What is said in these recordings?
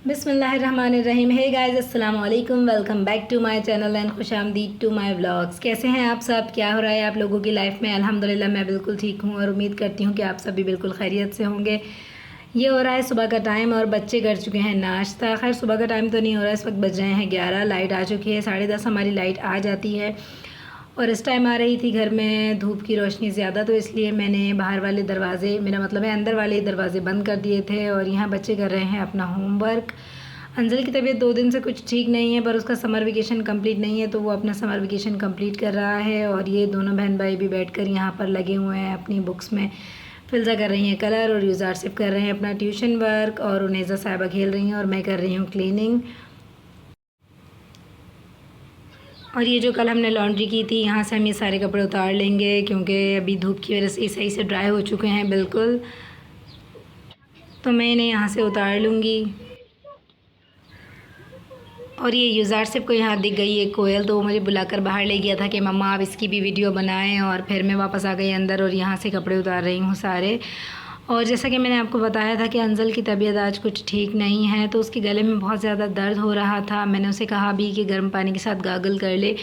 बिस्मिल्लाहिर्रहमानिर्रहीम। हे गाइस, अस्सलाम वालेकुम। Welcome back to my channel and खुशामदीद टू माय व्लॉग्स। कैसे हैं आप सब? क्या हो रहा है आप लोगों की लाइफ में? अल्हम्दुलिल्लाह मैं बिल्कुल ठीक हूँ और उम्मीद करती हूँ कि आप सब भी बिल्कुल खैरियत से होंगे। ये हो रहा है सुबह का टाइम और बच्चे कर चुके हैं नाश्ता। खैर सुबह का टाइम तो नहीं हो रहा है, इस वक्त बज रहे हैं 11। लाइट आ चुकी है, 10:30 हमारी लाइट आ जाती है और इस टाइम आ रही थी घर में धूप की रोशनी ज़्यादा, तो इसलिए मैंने बाहर वाले दरवाज़े, मेरा मतलब है अंदर वाले दरवाज़े बंद कर दिए थे। और यहाँ बच्चे कर रहे हैं अपना होमवर्क। अंजल की तबीयत 2 दिन से कुछ ठीक नहीं है, पर उसका समर वेकेशन कंप्लीट नहीं है, तो वो अपना समर वेकेशन कंप्लीट कर रहा है। और ये दोनों बहन भाई भी बैठकर यहाँ पर लगे हुए हैं अपनी बुक्स में फिल्जा कर रही हैं कलर, और यूज़ार सिर्फ कर रहे हैं अपना ट्यूशन वर्क, और उनेज़ा साहिबा खेल रही हैं और मैं कर रही हूँ क्लीनिंग। और ये जो कल हमने लॉन्ड्री की थी, यहाँ से हम ये सारे कपड़े उतार लेंगे क्योंकि अभी धूप की वजह से ये सही से ड्राई हो चुके हैं बिल्कुल, तो मैं इन्हें यहाँ से उतार लूँगी। और ये यूज़ार सिर्फ को यहाँ दिख गई एक कोयल, तो वो मुझे बुलाकर बाहर ले गया था कि मम्मा आप इसकी भी वीडियो बनाएं। और फिर मैं वापस आ गई अंदर और यहाँ से कपड़े उतार रही हूँ सारे। और जैसा कि मैंने आपको बताया था कि अंजल की तबीयत आज कुछ ठीक नहीं है, तो उसके गले में बहुत ज़्यादा दर्द हो रहा था। मैंने उसे कहा भी कि गर्म पानी के साथ गागल कर ले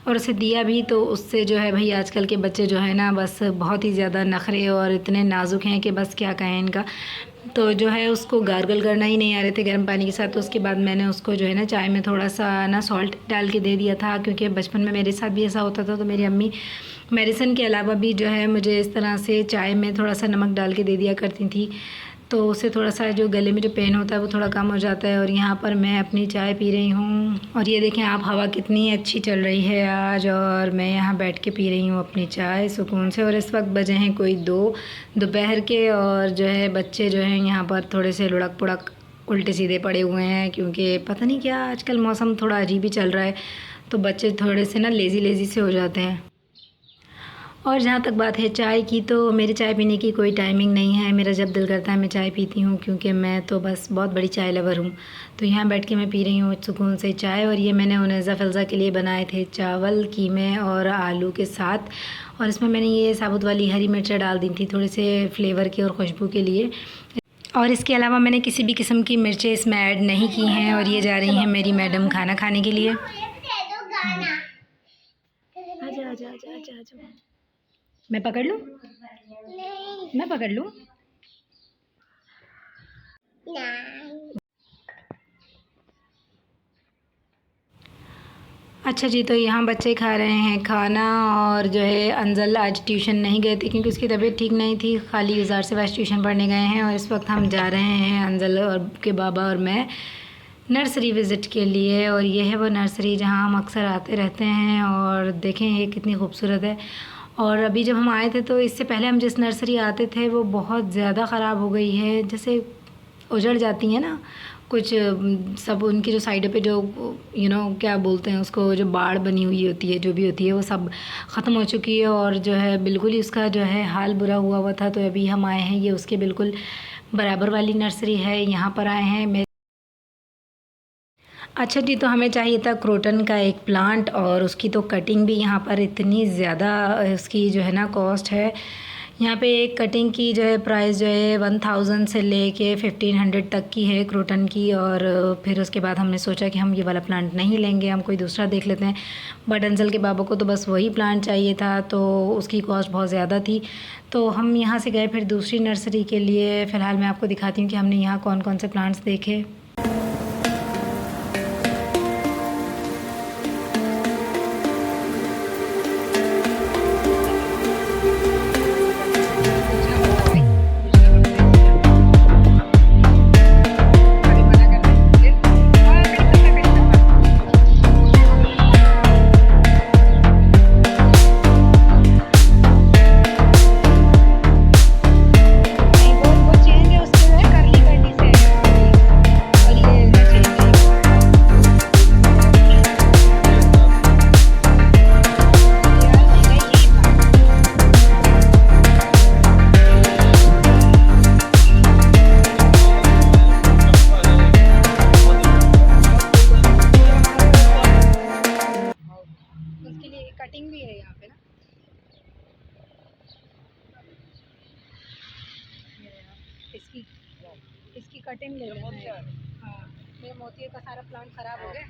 और उसे दिया भी, तो उससे जो है भाई आजकल के बच्चे जो है ना बस बहुत ही ज़्यादा नखरे और इतने नाजुक हैं कि बस क्या कहें इनका। तो जो है उसको गार्गल करना ही नहीं आ रहे थे गर्म पानी के साथ, तो उसके बाद मैंने उसको जो है ना चाय में थोड़ा सा ना सॉल्ट डाल के दे दिया था, क्योंकि बचपन में मेरे साथ भी ऐसा होता था। तो मेरी अम्मी मेडिसिन के अलावा भी जो है मुझे इस तरह से चाय में थोड़ा सा नमक डाल के दे दिया करती थी, तो उससे थोड़ा सा जो गले में जो पेन होता है वो थोड़ा कम हो जाता है। और यहाँ पर मैं अपनी चाय पी रही हूँ और ये देखें आप, हवा कितनी अच्छी चल रही है आज, और मैं यहाँ बैठ के पी रही हूँ अपनी चाय सुकून से। और इस वक्त बजे हैं कोई 2 दोपहर के, और जो है बच्चे जो हैं यहाँ पर थोड़े से लुढ़क पुढ़क उल्टे सीधे पड़े हुए हैं, क्योंकि पता नहीं क्या आजकल मौसम थोड़ा अजीब ही चल रहा है, तो बच्चे थोड़े से ना लेज़ी लेज़ी से हो जाते हैं। और जहाँ तक बात है चाय की, तो मेरे चाय पीने की कोई टाइमिंग नहीं है। मेरा जब दिल करता है मैं चाय पीती हूँ, क्योंकि मैं तो बस बहुत बड़ी चाय लवर हूँ। तो यहाँ बैठ के मैं पी रही हूँ सुकून से चाय। और ये मैंने उनेज़ा फ़िल्ज़ा के लिए बनाए थे चावल कीमे और आलू के साथ, और इसमें मैंने ये साबुत वाली हरी मिर्चें डाल दी थी थोड़े से फ्लेवर की और खुशबू के लिए। और इसके अलावा मैंने किसी भी किस्म की मिर्चें इसमें ऐड नहीं की हैं। और ये जा रही हैं मेरी मैडम खाना खाने के लिए। आजा आजा आजा आजा आजा, मैं पकड़ लूँ? मैं पकड़ लूँ? अच्छा जी, तो यहाँ बच्चे खा रहे हैं खाना। और जो है अंजल आज ट्यूशन नहीं गए थे क्योंकि उसकी तबीयत ठीक नहीं थी, खाली यूज़ार से वैसे ट्यूशन पढ़ने गए हैं। और इस वक्त हम जा रहे हैं अंजल और के बाबा और मैं नर्सरी विज़िट के लिए। और ये है वो नर्सरी जहाँ हम अक्सर आते रहते हैं, और देखें ये कितनी खूबसूरत है। और अभी जब हम आए थे तो इससे पहले हम जिस नर्सरी आते थे वो बहुत ज़्यादा ख़राब हो गई है, जैसे उजड़ जाती हैं ना कुछ, सब उनकी जो साइड पे जो क्या बोलते हैं उसको, जो बाड़ बनी हुई होती है जो भी होती है वो सब ख़त्म हो चुकी है। और जो है बिल्कुल ही उसका जो है हाल बुरा हुआ हुआ था। तो अभी हम आए हैं, ये उसके बिल्कुल बराबर वाली नर्सरी है, यहाँ पर आए हैं। मैं अच्छा जी, तो हमें चाहिए था क्रोटन का एक प्लांट, और उसकी तो कटिंग भी यहाँ पर इतनी ज़्यादा उसकी जो है ना कॉस्ट है। यहाँ पे एक कटिंग की जो है प्राइस जो है 1000 से लेके 1500 तक की है क्रोटन की। और फिर उसके बाद हमने सोचा कि हम ये वाला प्लांट नहीं लेंगे, हम कोई दूसरा देख लेते हैं। बट अंजल के बाबा को तो बस वही प्लांट चाहिए था, तो उसकी कॉस्ट बहुत ज़्यादा थी। तो हम यहाँ से गए फिर दूसरी नर्सरी के लिए। फ़िलहाल मैं आपको दिखाती हूँ कि हमने यहाँ कौन कौन से प्लांट्स देखे। उसके लिए कटिंग भी है यहाँ पे ना, इसकी इसकी कटिंग ले लेना है। हाँ मेरे मोती का सारा प्लांट ख़राब हो गया,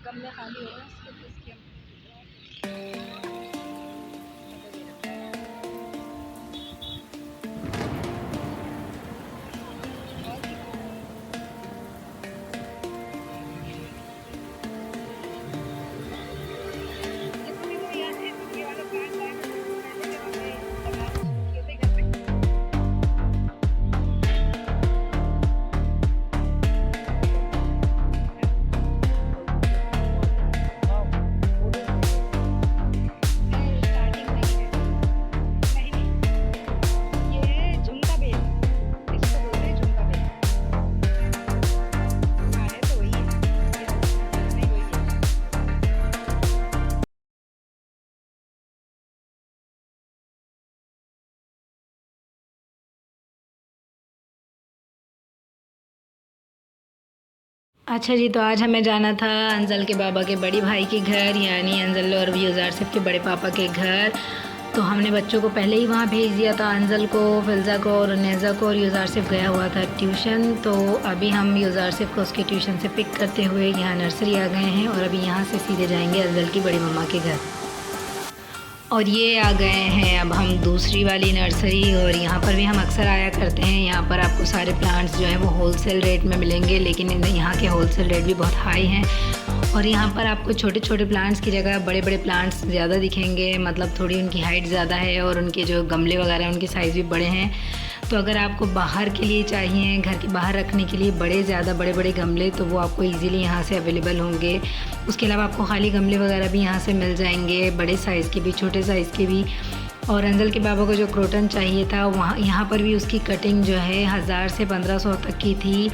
गमले खाली हो गए इसके अच्छा जी, तो आज हमें जाना था अंजल के बाबा के बड़ी भाई के घर, यानी अंजल और यूज़ार सिफ के बड़े पापा के घर। तो हमने बच्चों को पहले ही वहाँ भेज दिया था, अंजल को, फिल्ज़ा को और नेज़ा को, और यूज़ार सिफ गया हुआ था ट्यूशन। तो अभी हम यूज़ार सिफ को उसके ट्यूशन से पिक करते हुए यहाँ नर्सरी आ गए हैं और अभी यहाँ से सीधे जाएंगे अंजल की बड़ी मम्मा के घर। और ये आ गए हैं अब हम दूसरी वाली नर्सरी, और यहाँ पर भी हम अक्सर आया करते हैं। यहाँ पर आपको सारे प्लांट्स जो हैं वो होलसेल रेट में मिलेंगे, लेकिन यहाँ के होलसेल रेट भी बहुत हाई हैं। और यहाँ पर आपको छोटे छोटे प्लांट्स की जगह बड़े बड़े प्लांट्स ज़्यादा दिखेंगे, मतलब थोड़ी उनकी हाइट ज़्यादा है और उनके जो गमले वगैरह हैं उनके साइज़ भी बड़े हैं। तो अगर आपको बाहर के लिए चाहिए, घर के बाहर रखने के लिए ज़्यादा बड़े बड़े गमले, तो वो आपको इजीली यहाँ से अवेलेबल होंगे। उसके अलावा आपको खाली गमले वगैरह भी यहाँ से मिल जाएंगे, बड़े साइज़ के भी, छोटे साइज़ के भी। और अंजल के बाबा को जो क्रोटन चाहिए था, वहाँ यहाँ पर भी उसकी कटिंग जो है 1000 से 1500 तक की थी।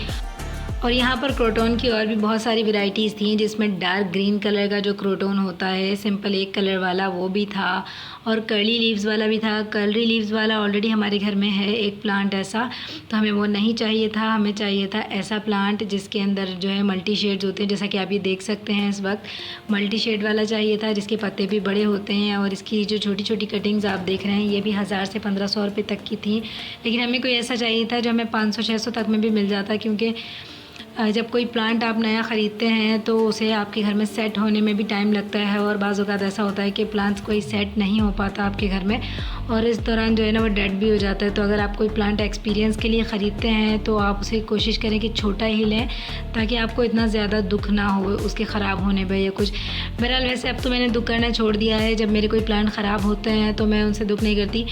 और यहाँ पर क्रोटन की और भी बहुत सारी वैरायटीज़ थी, जिसमें डार्क ग्रीन कलर का जो क्रोटन होता है, सिंपल एक कलर वाला, वो भी था, और कर्ली लीव्स वाला भी था। कर्ली लीव्स वाला ऑलरेडी हमारे घर में है एक प्लांट ऐसा, तो हमें वो नहीं चाहिए था। हमें चाहिए था ऐसा प्लांट जिसके अंदर जो है मल्टी शेड्स होते हैं, जैसा कि आप ये देख सकते हैं इस वक्त मल्टी शेड वाला चाहिए था, जिसके पत्ते भी बड़े होते हैं। और इसकी जो छोटी छोटी कटिंग्स आप देख रहे हैं, ये भी 1000 से 1500 रुपये तक की थी। लेकिन हमें कोई ऐसा चाहिए था जो हमें 500-600 तक में भी मिल जाता, क्योंकि जब कोई प्लांट आप नया ख़रीदते हैं तो उसे आपके घर में सेट होने में भी टाइम लगता है, और बाज़ औक़ात ऐसा होता है कि प्लांट्स कोई सेट नहीं हो पाता आपके घर में, और इस दौरान जो है ना वो डेड भी हो जाता है। तो अगर आप कोई प्लांट एक्सपीरियंस के लिए ख़रीदते हैं तो आप उसे कोशिश करें कि छोटा ही लें, ताकि आपको इतना ज़्यादा दुख ना हो उसके ख़राब होने पर या कुछ। बहरहाल वैसे अब तो मैंने दुख करना छोड़ दिया है। जब मेरे कोई प्लांट ख़राब होते हैं तो मैं उनसे दुख नहीं करती,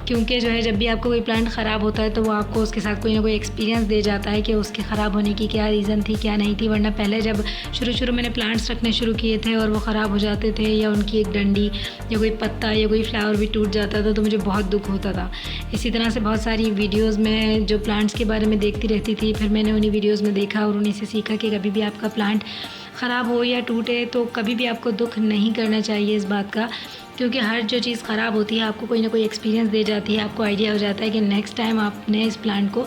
क्योंकि जो है जब भी आपको कोई प्लांट ख़राब होता है तो वो आपको उसके साथ कोई ना कोई एक्सपीरियंस दे जाता है कि उसके ख़राब होने की क्या रीज़न थी, क्या नहीं थी। वरना पहले जब शुरू मैंने प्लांट्स रखने शुरू किए थे और वो ख़राब हो जाते थे, या उनकी एक डंडी या कोई पत्ता या कोई फ्लावर भी टूट जाता था, तो मुझे बहुत दुख होता था। इसी तरह से बहुत सारी वीडियोज़ में जो प्लांट्स के बारे में देखती रहती थी, फिर मैंने उन्हीं वीडियोज़ में देखा और उन्हीं से सीखा कि कभी भी आपका प्लांट ख़राब हो या टूटे तो कभी भी आपको दुख नहीं करना चाहिए इस बात का, क्योंकि हर जो चीज़ ख़राब होती है आपको कोई ना कोई एक्सपीरियंस दे जाती है। आपको आइडिया हो जाता है कि नेक्स्ट टाइम आपने इस प्लांट को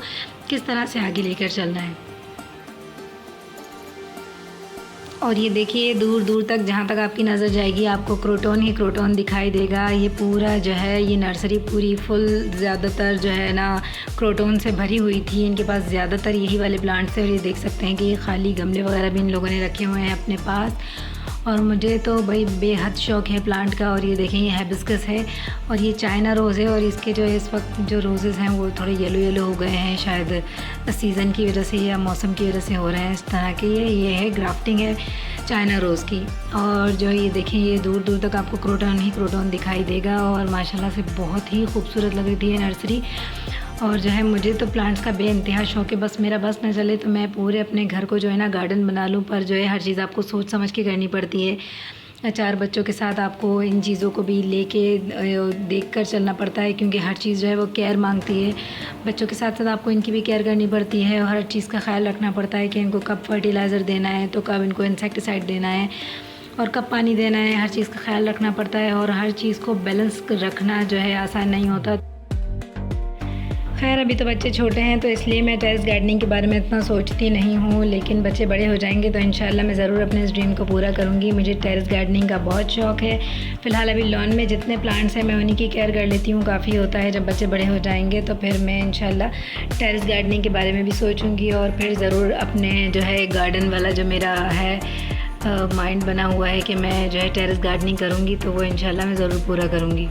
किस तरह से आगे लेकर चलना है। और ये देखिए दूर दूर तक, जहाँ तक आपकी नज़र जाएगी, आपको क्रोटन ही क्रोटन दिखाई देगा। ये पूरा जो है ये नर्सरी पूरी फुल ज़्यादातर जो है ना क्रोटन से भरी हुई थी। इनके पास ज़्यादातर यही वाले प्लांट्स हैं, और ये देख सकते हैं कि ये खाली गमले वगैरह भी इन लोगों ने रखे हुए हैं अपने पास। और मुझे तो भाई बेहद शौक़ है प्लांट का। और ये देखें ये हिबिस्कस है और ये चाइना रोज़ है, और इसके जो इस वक्त जो रोज़ेज़ हैं वो थोड़े येलो येलो हो गए हैं, शायद सीज़न की वजह से या मौसम की वजह से हो रहे हैं इस तरह के। ये है ग्राफ्टिंग है चाइना रोज़ की। और जो ये देखें ये दूर दूर तक आपको क्रोटन ही क्रोटन दिखाई देगा, और माशाल्लाह से बहुत ही खूबसूरत लग रही है नर्सरी। और जो है मुझे तो प्लांट्स का बेइंतहा शौक़ है, बस मेरा बस न चले तो मैं पूरे अपने घर को जो है ना गार्डन बना लूँ। पर जो है हर चीज़ आपको सोच समझ के करनी पड़ती है। 4 बच्चों के साथ आपको इन चीज़ों को भी लेके देख कर चलना पड़ता है, क्योंकि हर चीज़ जो है वो केयर मांगती है। बच्चों के साथ साथ आपको इनकी भी केयर करनी पड़ती है, और हर चीज़ का ख्याल रखना पड़ता है कि इनको कब फर्टिलाइज़र देना है, तो कब इनको इंसेक्टिसाइड देना है, और कब पानी देना है। हर चीज़ का ख्याल रखना पड़ता है, और हर चीज़ को बैलेंस रखना जो है आसान नहीं होता। खैर अभी तो बच्चे छोटे हैं तो इसलिए मैं टेरेस गार्डनिंग के बारे में इतना सोचती नहीं हूँ, लेकिन बच्चे बड़े हो जाएंगे तो इंशाल्लाह मैं ज़रूर अपने इस ड्रीम को पूरा करूँगी। मुझे टेरेस गार्डनिंग का बहुत शौक़ है। फ़िलहाल अभी लॉन में जितने प्लांट्स हैं मैं उन्हीं की केयर कर लेती हूँ, काफ़ी होता है। जब बच्चे बड़े हो जाएंगे तो फिर मैं इंशाल्लाह टेरेस गार्डनिंग के बारे में भी सोचूँगी और फिर ज़रूर अपने जो है गार्डन वाला जो मेरा है माइंड बना हुआ है कि मैं जो है टेरेस गार्डनिंग करूँगी, तो वो इंशाल्लाह मैं ज़रूर पूरा करूँगी।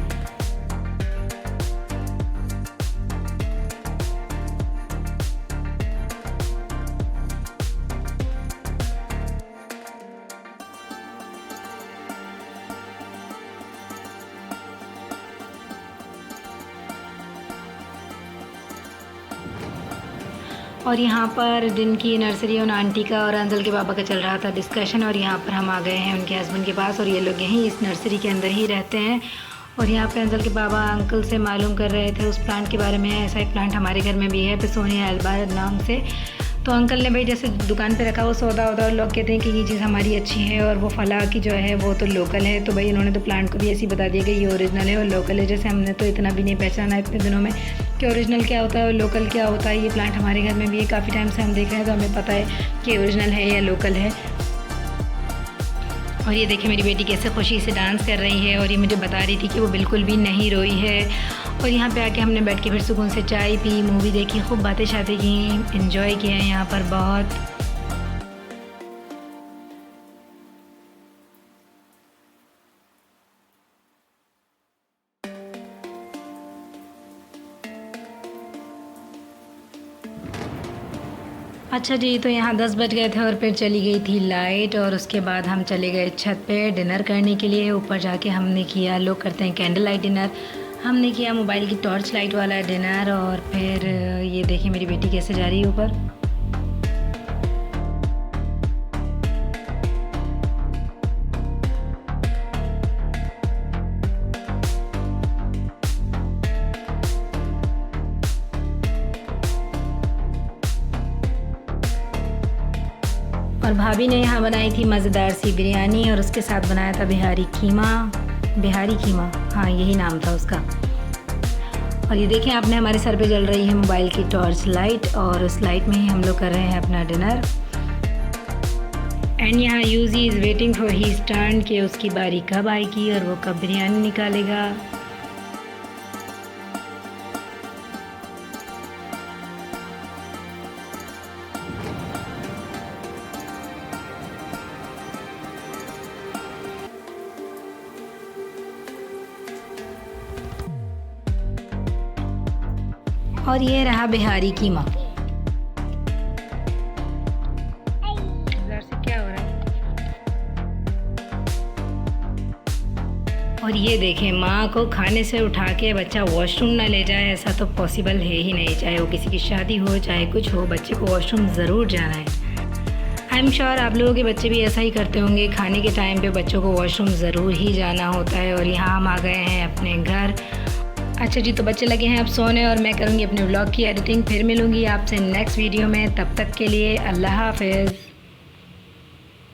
और यहाँ पर जिनकी नर्सरी उन आंटी का और अंजल के पापा का चल रहा था डिस्कशन, और यहाँ पर हम आ गए हैं उनके हस्बैंड के पास, और ये लोग यहीं इस नर्सरी के अंदर ही रहते हैं। और यहाँ पे अंजल के पापा अंकल से मालूम कर रहे थे उस प्लांट के बारे में। ऐसा एक प्लांट हमारे घर में भी है पिसोनिया एल्बा नाम से। तो अंकल ने भाई जैसे दुकान पे रखा वो सौदा होता, और लोग कहते हैं कि ये चीज़ हमारी अच्छी है और वो फला की जो है वो तो लोकल है। तो भाई इन्होंने तो प्लांट को भी ऐसे ही बता दिया कि ये ओरिजिनल है और लोकल है। जैसे हमने तो इतना भी नहीं पहचाना इतने दिनों में कि ओरिजिनल क्या होता है और लोकल क्या होता है। ये प्लांट हमारे घर में भी है, काफ़ी टाइम से हम देख रहे हैं तो हमें पता है कि ओरिजिनल है या लोकल है। और ये देखिए मेरी बेटी कैसे खुशी से डांस कर रही है, और ये मुझे बता रही थी कि वो बिल्कुल भी नहीं रोई है। और यहाँ पे आके हमने बैठ के फिर सुकून से चाय पी, मूवी देखी, खूब बातें शातें की, एंजॉय किया है यहाँ पर बहुत। अच्छा जी, तो यहाँ 10 बज गए थे और फिर चली गई थी लाइट, और उसके बाद हम चले गए छत पे डिनर करने के लिए। ऊपर जाके हमने किया, लोग करते हैं कैंडल लाइट डिनर, हमने किया मोबाइल की टॉर्च लाइट वाला डिनर। और फिर ये देखिए मेरी बेटी कैसे जा रही है ऊपर। और भाभी ने यहाँ बनाई थी मज़ेदार सी बिरयानी, और उसके साथ बनाया था बिहारी कीमा, हाँ यही नाम था उसका। और ये देखें आपने हमारे सर पे जल रही है मोबाइल की टॉर्च लाइट, और उस लाइट में ही हम लोग कर रहे हैं अपना डिनर। एंड यहाँ यूजी is waiting for his turn कि उसकी बारी कब आएगी और वो कब बिरयानी निकालेगा। और ये रहा बिहारी कीमा। से क्या हो रहा है? और ये देखें माँ को खाने से उठा के बच्चा वॉशरूम ना ले जाए, ऐसा तो पॉसिबल है ही नहीं। चाहे वो किसी की शादी हो चाहे कुछ हो, बच्चे को वॉशरूम ज़रूर जाना है। आई एम श्योर आप लोगों के बच्चे भी ऐसा ही करते होंगे, खाने के टाइम पे बच्चों को वॉशरूम ज़रूर ही जाना होता है। और यहाँ हम आ गए हैं अपने घर। अच्छा जी, तो बच्चे लगे हैं अब सोने, और मैं करूँगी अपने व्लॉग की एडिटिंग। फिर मिलूँगी आपसे नेक्स्ट वीडियो में, तब तक के लिए अल्लाह हाफ़िज़।